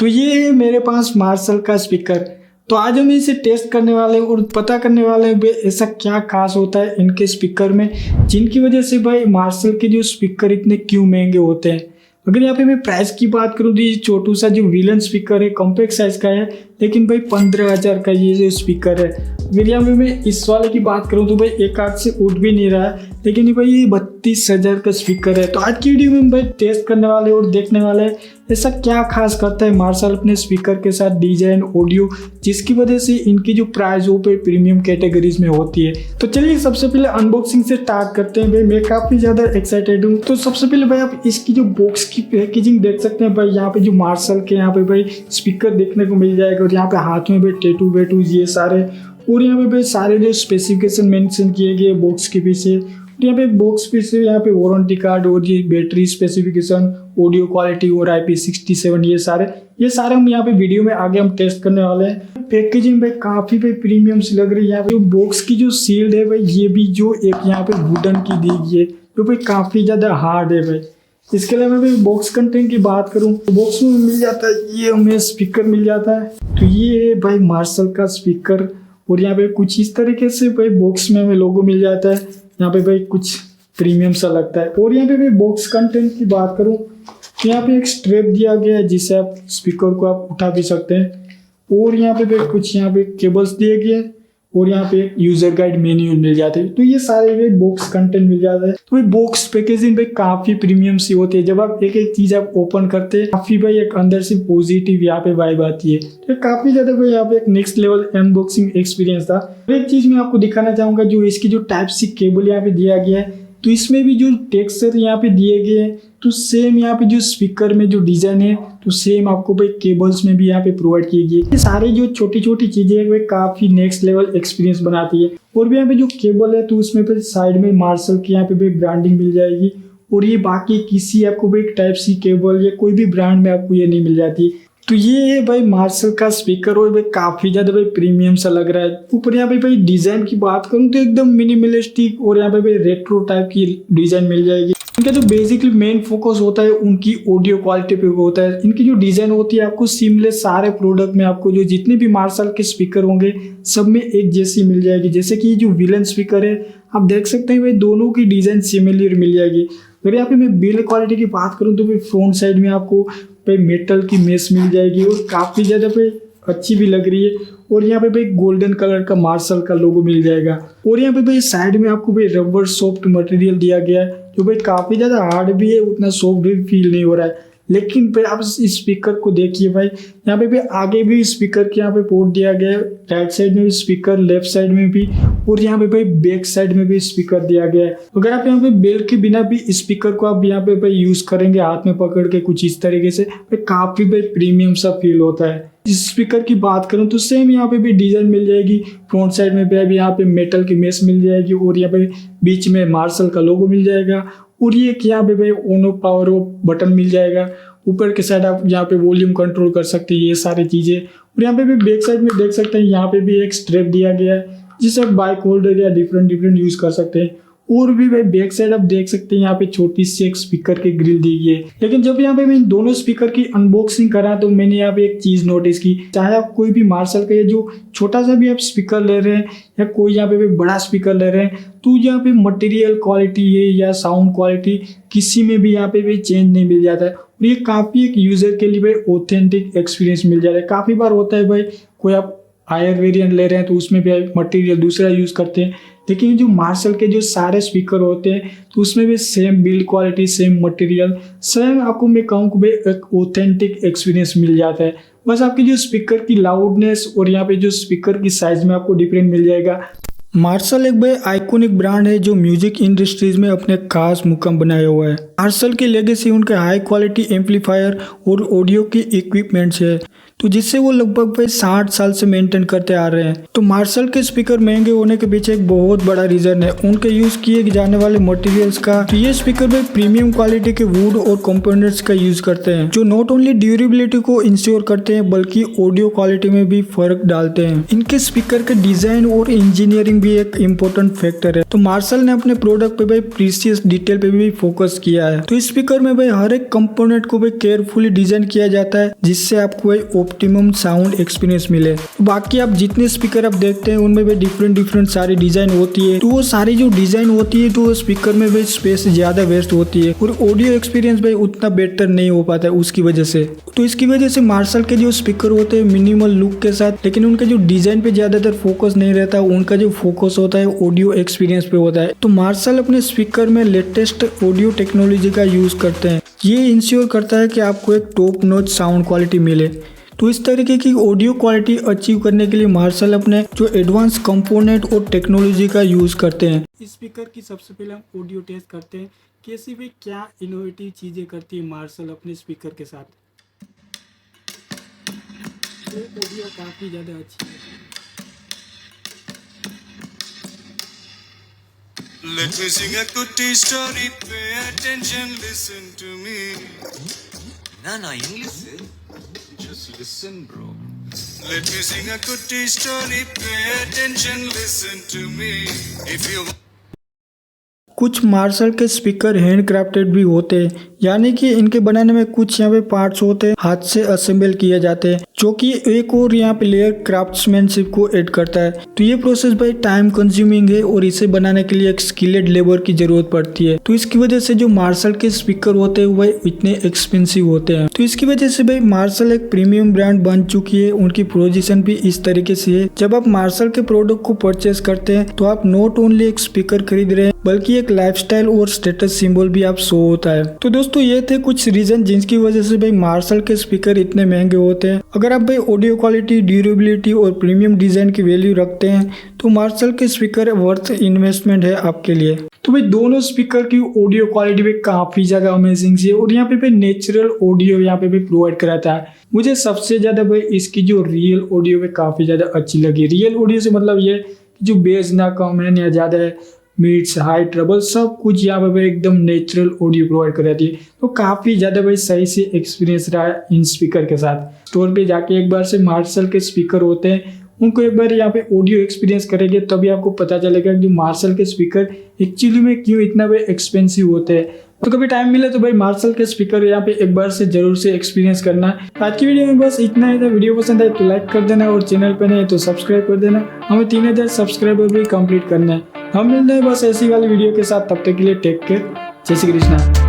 तो ये है मेरे पास मार्शल का स्पीकर। तो आज हम इसे टेस्ट करने वाले हैं और पता करने वाले हैं भाई ऐसा क्या खास होता है इनके स्पीकर में, जिनकी वजह से भाई मार्शल के जो स्पीकर इतने क्यों महंगे होते हैं। अगर यहाँ पे मैं प्राइस की बात करूँ तो ये छोटू सा जो विलन स्पीकर है कॉम्पैक्ट साइज का है, लेकिन भाई 15,000 का ये जो स्पीकर है। अगर यहाँ पे मैं इस वाले की बात करूँ तो भाई एक हाथ से उठ भी नहीं रहा है, लेकिन ये भाई ये 32,000 का स्पीकर है। तो आज की वीडियो में हम भाई टेस्ट करने वाले और देखने वाले हैं ऐसा क्या खास करता है मार्शल अपने स्पीकर के साथ डिजाइन ऑडियो, जिसकी वजह से इनकी जो प्राइस वो पे प्रीमियम कैटेगरीज में होती है। तो चलिए सबसे पहले अनबॉक्सिंग से स्टार्ट करते हैं। भाई मैं काफ़ी ज़्यादा एक्साइटेड हूँ। तो सबसे पहले भाई आप इसकी जो बॉक्स की पैकेजिंग देख सकते हैं। भाई यहाँ पे जो मार्शल के यहाँ पे भाई स्पीकर देखने को मिल जाएगा और यहाँ पे हाथ में भाई टैटू वेटू ये सारे, और यहाँ पे भाई सारे जो स्पेसिफिकेशन मेंशन किए गए बॉक्स के पीछे। यहाँ पे बॉक्स पीछे यहाँ पे वारंटी कार्ड और ये बैटरी स्पेसिफिकेशन, ऑडियो क्वालिटी और IP67 ये सारे हम यहाँ पे वीडियो में आगे हम टेस्ट करने वाले हैं। पैकेजिंग भाई काफ़ी भाई प्रीमियम सी लग रही है। यहाँ पे बॉक्स की जो सील्ड है भाई ये भी जो एक यहाँ पे वुडन की दी गई है, जो भाई काफ़ी ज़्यादा हार्ड है भाई। इसके अलावा भाई बॉक्स कंटेंट की बात करूँ तो बॉक्स में मिल जाता है ये हमें स्पीकर मिल जाता है। तो ये है भाई मार्शल का स्पीकर, और यहाँ पे कुछ इस तरीके से भाई बॉक्स में हमें लोगो मिल जाता है। यहाँ पे भाई कुछ प्रीमियम सा लगता है। और यहाँ पे भाई बॉक्स कंटेंट की बात करूँ तो यहाँ पे एक स्ट्रैप दिया गया है जिससे आप स्पीकर को आप उठा भी सकते हैं। और यहाँ पे भाई कुछ यहाँ पे केबल्स दिए गए हैं, और यहाँ पे एक यूजर गाइड मेन्यू मिल जाते हैं। तो ये सारे भाई बॉक्स कंटेंट मिल जाता है। तो भाई बॉक्स पैकेजिंग भाई काफी प्रीमियम सी होती है। जब आप एक एक चीज आप ओपन करते हैं काफी भाई एक अंदर से पॉजिटिव यहाँ पे वाइब आती है। तो काफी ज्यादा भाई यहाँ पे एक नेक्स्ट लेवल अनबॉक्सिंग एक्सपीरियंस था। एक चीज मैं आपको दिखाना चाहूंगा, जो इसकी जो टाइप सी केबल यहाँ पे दिया गया है, तो इसमें भी जो टेक्सचर यहाँ पे दिए गए हैं तो सेम यहाँ पे जो स्पीकर में जो डिजाइन है तो सेम आपको भाई केबल्स में भी यहाँ पे प्रोवाइड किए गए। ये सारे जो छोटी छोटी चीजें हैं वे काफी नेक्स्ट लेवल एक्सपीरियंस बनाती है। और भी यहाँ पे जो केबल है तो उसमें फिर साइड में मार्शल की यहाँ पे भी ब्रांडिंग मिल जाएगी, और ये बाकी किसी आपको भाई टाइप सी केबल या कोई भी ब्रांड में आपको ये नहीं मिल जाती। तो ये है भाई मार्शल का स्पीकर, और भाई काफी ज्यादा भाई प्रीमियम सा लग रहा है। ऊपर यहाँ पे भाई डिजाइन की बात करूँ तो एकदम मिनिमलिस्टिक और यहाँ पे भाई रेट्रो टाइप की डिजाइन मिल जाएगी। इनका जो बेसिकली मेन फोकस होता है उनकी ऑडियो क्वालिटी पे होता है। इनकी जो डिजाइन होती है आपको सीमलेस सारे प्रोडक्ट में आपको जो जितने भी मार्शल के स्पीकर होंगे सब में एक जैसी मिल जाएगी। जैसे कि जो विलन स्पीकर है आप देख सकते हैं भाई दोनों की डिजाइन सिमिलर मिल जाएगी। अगर यहाँ पे मैं बिल्ड क्वालिटी की बात करूँ तो भाई फ्रंट साइड में आपको भाई मेटल की मेश मिल जाएगी और काफ़ी ज़्यादा भाई अच्छी भी लग रही है। और यहाँ पे भाई गोल्डन कलर का मार्शल का लोगो मिल जाएगा। और यहाँ पे भाई साइड में आपको भाई रबर सॉफ्ट मटेरियल दिया गया है, जो भाई काफ़ी ज़्यादा हार्ड भी है, उतना सॉफ्ट भी फील नहीं हो रहा है। लेकिन भाई आप इस स्पीकर को देखिए भाई, यहाँ पे भी आगे भी स्पीकर के यहाँ पे पोर्ट दिया गया है, राइट साइड में भी स्पीकर, लेफ्ट साइड में भी, और यहाँ पे भाई बैक साइड में भी स्पीकर दिया गया है। अगर आप यहाँ पे बेल्ट के बिना भी स्पीकर को आप यहाँ पे भाई यूज करेंगे हाथ में पकड़ के कुछ इस तरीके से, भाई काफी भाई प्रीमियम सा फील होता है। इस स्पीकर की बात करूँ तो सेम यहाँ पे भी डिजाइन मिल जाएगी। फ्रंट साइड में भी यहाँ पे मेटल की मेश मिल जाएगी, और यहाँ पे बीच में मार्शल का लोगो मिल जाएगा, और ये यहाँ पे भाई on off power off button मिल जाएगा। ऊपर के साइड आप यहाँ पे वॉल्यूम कंट्रोल कर सकते हैं, ये सारी चीजें। और यहाँ पे भी बैक साइड में देख सकते हैं यहाँ पे भी एक स्ट्रैप दिया गया है जिसे आप बाइक होल्डर या डिफरेंट यूज कर सकते हैं। और भी भाई बैक साइड आप देख सकते हैं यहाँ पे छोटी सी एक स्पीकर की ग्रिल दी गई है। लेकिन जब यहाँ पे मैं दोनों स्पीकर की अनबॉक्सिंग करा तो मैंने यहाँ पे एक चीज नोटिस की, चाहे आप कोई भी मार्शल का जो छोटा सा भी आप स्पीकर ले रहे हैं या कोई यहाँ पे भी बड़ा स्पीकर ले रहे हैं, तो यहाँ पे मटेरियल क्वालिटी है या साउंड क्वालिटी किसी में भी यहाँ पे भी चेंज नहीं मिल जाता है। और ये काफी एक यूजर के लिए भाई ऑथेंटिक एक्सपीरियंस मिल जाता है। काफी बार होता है भाई कोई आप हायर वेरिएंट ले रहे हैं तो उसमें भी मटेरियल दूसरा यूज करते हैं, लेकिन जो मार्शल के जो सारे स्पीकर होते हैं तो उसमें भी same build quality, same material, same आपको मैं कहूँ कि भाई एक ऑथेंटिक एक्सपीरियंस मिल जाता है। बस आपकी जो स्पीकर की लाउडनेस और यहाँ पे जो स्पीकर की साइज में आपको डिफरेंट मिल जाएगा। मार्शल एक भाई आइकॉनिक ब्रांड है जो म्यूजिक इंडस्ट्रीज में अपने खास मुकाम बनाया हुआ है। मार्शल की लेगेसी उनके हाई क्वालिटी एम्पलीफायर और ऑडियो की इक्विपमेंट्स है। तो जिससे वो लगभग भाई 60 साल से मेंटेन करते आ रहे हैं। तो मार्शल के स्पीकर महंगे होने के पीछे एक बहुत बड़ा रीजन है उनके यूज किए जाने वाले मटेरियल्स का। तो ये स्पीकर भाई प्रीमियम क्वालिटी के वुड और कंपोनेंट्स का यूज करते हैं जो नॉट ओनली ड्यूरेबिलिटी को इंश्योर करते हैं बल्कि ऑडियो क्वालिटी में भी फर्क डालते हैं। इनके स्पीकर के डिजाइन और इंजीनियरिंग भी एक इम्पोर्टेंट फैक्टर है। तो मार्शल ने अपने प्रोडक्ट पे भाई प्रीशियस डिटेल पे भी फोकस किया है। तो इस स्पीकर में भाई हर एक कंपोनेंट को भाई केयरफुली डिजाइन किया जाता है जिससे आपको भाई ऑप्टिमम साउंड एक्सपीरियंस मिले। तो बाकी आप जितने स्पीकर आप देखते हैं उनमें भाई डिफरेंट सारी डिजाइन होती है। तो वो सारी जो डिजाइन होती है तो स्पीकर में भाई स्पेस ज्यादा वेस्ट होती है और ऑडियो एक्सपीरियंस भाई उतना बेटर नहीं हो पाता है उसकी वजह से। तो इसकी वजह से मार्शल के जो स्पीकर होते हैं मिनिमल लुक के साथ, लेकिन उनके जो डिजाइन पे ज्यादातर फोकस नहीं रहता, उनका जो फोकस होता है ऑडियो एक्सपीरियंस पे होता है। तो मार्शल अपने स्पीकर में लेटेस्ट ऑडियो टेक्नोलॉजी का यूज करते हैं। ये इंश्योर करता है कि आपको एक टॉप नॉच साउंड क्वालिटी मिले। तो इस तरीके की ऑडियो क्वालिटी अचीव करने के लिए मार्शल अपने जो एडवांस कंपोनेंट और टेक्नोलॉजी का यूज करते हैं। इस स्पीकर की सबसे पहले हम ऑडियो टेस्ट करते हैं कैसी भी क्या इनोवेटिव चीजें करती है मार्शल अपने स्पीकर के साथ। ये ऑडियो काफी ज्यादा अच्छी है। Let me sing a goody story, pay attention, listen to me. ना English just listen bro. Let me sing a goody story, pay attention, listen to me. If you कुछ मार्शल के स्पीकर हैंड क्राफ्टेड भी होते हैं, यानी कि इनके बनाने में कुछ यहाँ पे पार्ट्स होते हैं हाथ से असेंबल किए जाते हैं जो कि एक और यहाँ पे लेयर क्राफ्ट्समैनशिप को ऐड करता है। तो ये प्रोसेस भाई टाइम कंज्यूमिंग है और इसे बनाने के लिए एक स्किल्ड लेबर की जरूरत पड़ती है। तो इसकी वजह से जो मार्शल के स्पीकर होते हैं वह इतने एक्सपेंसिव होते हैं। तो इसकी वजह से भाई मार्शल एक प्रीमियम ब्रांड बन चुकी है। उनकी पोजीशन भी इस तरीके से है, जब आप मार्शल के प्रोडक्ट को परचेस करते हैं तो आप नॉट ओनली एक स्पीकर खरीद रहे हैं बल्कि एक लाइफस्टाइल और स्टेटस सिंबल भी आप शो होता है। तो दोस्तों ये थे कुछ रीजन जिनकी वजह से भाई मार्शल के स्पीकर इतने महंगे होते हैं। अगर आप भाई ऑडियो क्वालिटी, ड्यूरेबिलिटी और प्रीमियम डिजाइन की वैल्यू रखते हैं तो मार्शल के स्पीकर वर्थ इन्वेस्टमेंट है आपके लिए। तो भाई दोनों स्पीकर की ऑडियो क्वालिटी भी काफी ज्यादा अमेजिंग है और यहाँ पे नेचुरल ऑडियो यहाँ पे भी प्रोवाइड कराता है। मुझे सबसे ज्यादा भाई इसकी जो रियल ऑडियो में काफी ज्यादा अच्छी लगी। रियल ऑडियो से मतलब ये जो बेस ना कम है ना ज्यादा है, मिड्स हाई ट्रबल सब कुछ यहाँ पे एकदम नेचुरल ऑडियो प्रोवाइड कराती है। तो काफी ज्यादा भाई सही से एक्सपीरियंस रहा है इन स्पीकर के साथ। स्टोर पे जाके एक बार से मार्शल के स्पीकर होते हैं उनको एक बार यहाँ पे ऑडियो एक्सपीरियंस करेंगे तभी आपको पता चलेगा कि मार्शल के स्पीकर एक्चुअली में क्यों इतना भाई एक्सपेंसिव होते हैं। तो कभी टाइम मिले तो भाई मार्शल के स्पीकर यहाँ पे एक बार से जरूर से एक्सपीरियंस करना। आज की वीडियो में बस इतना ही था। वीडियो पसंद आए तो लाइक कर देना और चैनल पे नहीं तो सब्सक्राइब कर देना। हमें 3000 सब्सक्राइबर भी कंप्लीट करना है। हम मिलते हैं बस ऐसी वाली वीडियो के साथ, तब तक के लिए टेक केयर, जय श्री कृष्णा।